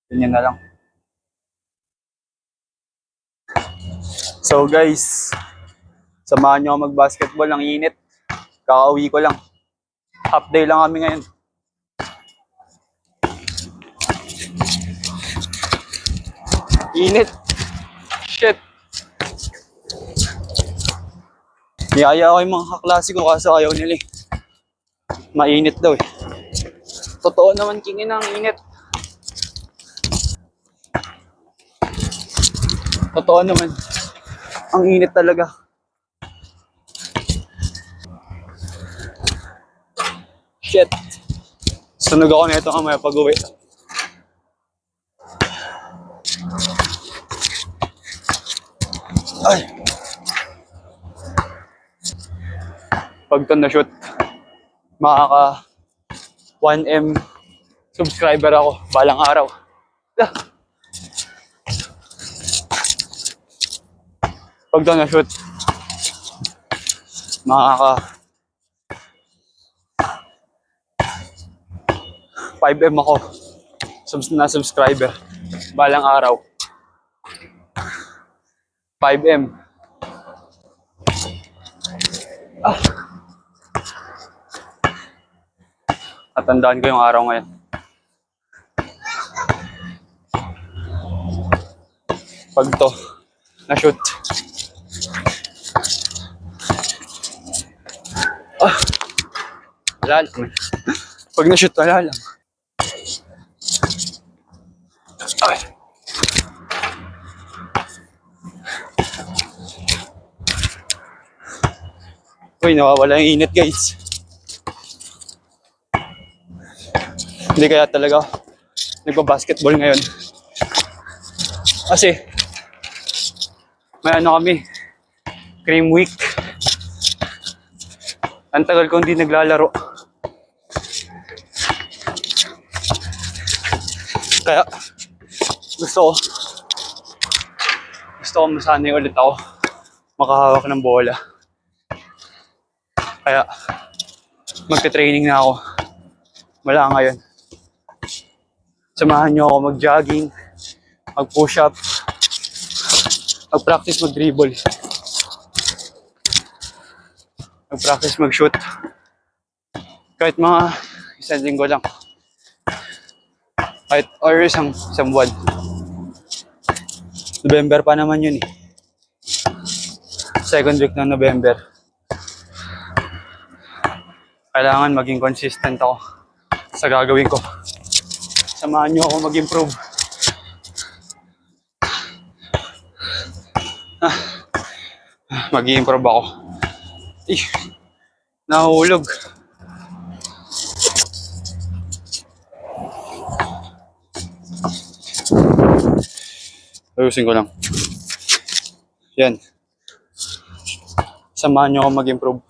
Ganyan na lang. So guys, samahan nyo ako mag-basketball. Ang init. Kakauwi ko lang. Half day lang kami ngayon. Init. Shit. Niyaya ko yung mga kaklase ko kaso ayaw nila eh. Mainit daw eh. Totoo naman kingin ang init. Totoo naman. Ang init talaga. Shit. Sunog ako nito kamaya pag-uwi. Ay. Pag ito na-shoot, makaka 1M subscriber ako balang araw. Pag ito na-shoot, makaka 5M ako na subscriber balang araw. 5M. Natandaan ko yung araw ngayon. Pag to na-shoot. Wala lang. Pag na-shoot, wala lang. Ay. Uy, nawawala yung init guys. Hindi kaya talaga nagpa-basketball ngayon. Kasi may ano kami, cream week. Ang tagal ko hindi naglalaro. Kaya gusto ko masanay ulit ako makahawak ng bola. Kaya magte-training na ako. Wala ngayon. Samahan nyo ako mag-jogging, mag-push up, mag-practice mag-dribble, mag-practice mag-shoot. Kahit mga isang linggo lang. Kahit or isang buwan. November pa naman yun eh. Second week ng November. Kailangan maging consistent ako sa gagawin ko. Samahan nyo ako mag-improve. Mag-i-improve ako. Nahulog. Ayusin ko lang. Yan. Samahan nyo ako mag-improve.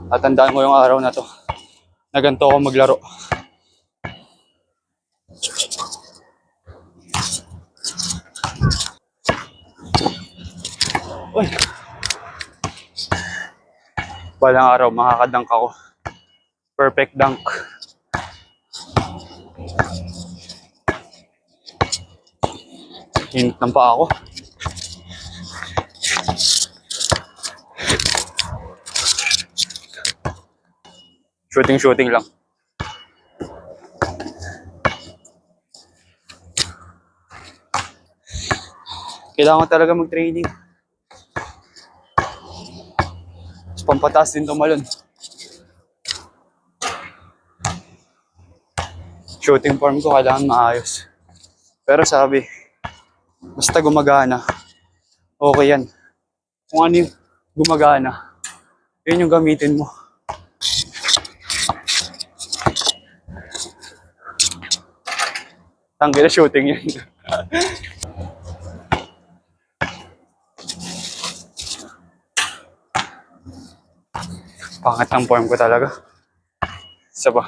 At tandaan ko yung araw na to. Na ganito ako maglaro. Uy. Balang araw, makakadunk ako. Perfect dunk. Hinit ng paa ako. Shooting lang. Kailangan talaga mag-training. Pampataas din tumalon. Shooting form ko kailangan maayos. Pero sabi, basta gumagana, okay yan. Kung ano yung gumagana, yun yung gamitin mo. Tanggi na shooting yun. Pangat ang form ko talaga. Isa pa.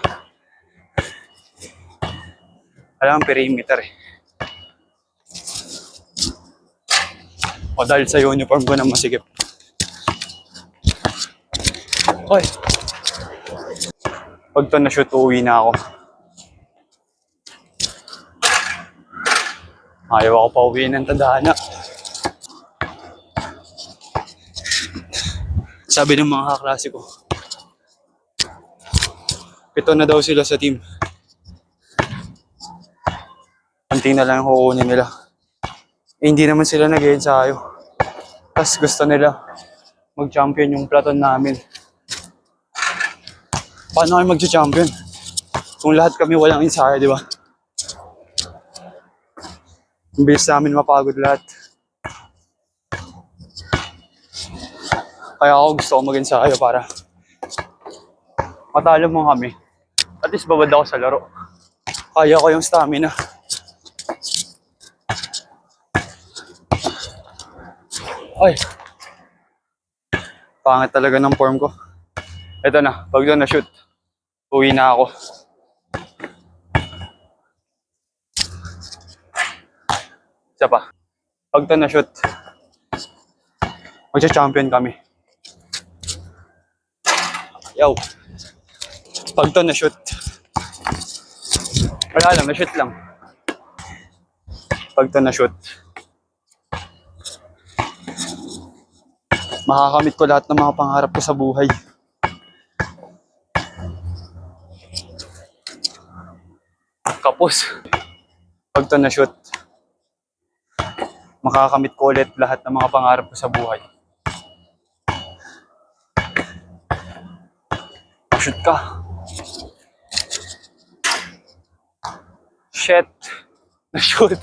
Alam, perimeter eh. O dahil sa uniform ko na masigip. Hoy! Pag to na-shoot, uwi na ako. Ayaw ako pa uwi ng tadhana. Sabi ng mga kaklase ko, 7 na daw sila sa team. Konti na lang yung kukunin nila. Eh, hindi naman sila nag-ensayo. Tapos gusto nila mag-champion yung platon namin. Paano kayo mag-champion? Kung lahat kami walang ensayo, di ba? Ang bilis namin mapagod lahat. Kaya ako gusto ko mag-ensayo para matalo mo kami. At least babad ako sa laro. Kaya ko yung stamina. Ay! Pangit talaga ng form ko. Ito na, pag doon na-shoot, uwi na ako. Isa pa. Pag doon na-shoot, magsa-champion kami. Yaw! Pag doon na-shoot, wala lang, na-shoot lang. Pag doon na-shoot, makakamit ko lahat ng mga pangarap ko sa buhay. Kapos. Pag to na-shoot, makakamit ko ulit lahat ng mga pangarap ko sa buhay. Shoot ka. Shit. Na-shoot.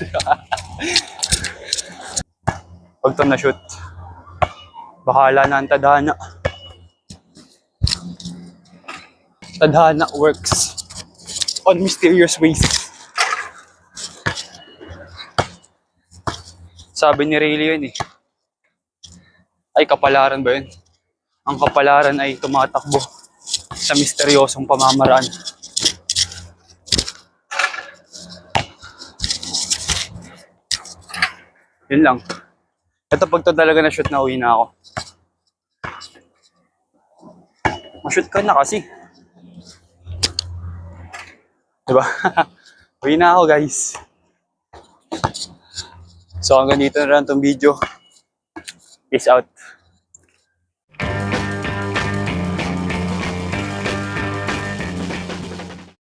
Pag to na-shoot, bahala na ang tadhana. Tadhana works on mysterious ways. Sabi ni Rayleigh yun eh. Ay, kapalaran ba yun? Ang kapalaran ay tumatakbo sa misteryosong pamamaraan. Yun lang. Ito pag to talaga na shoot na uwi na ako. Ma-shoot ka na kasi. Diba? Uwi na ako guys. So hanggang dito na lang itong video. Peace out.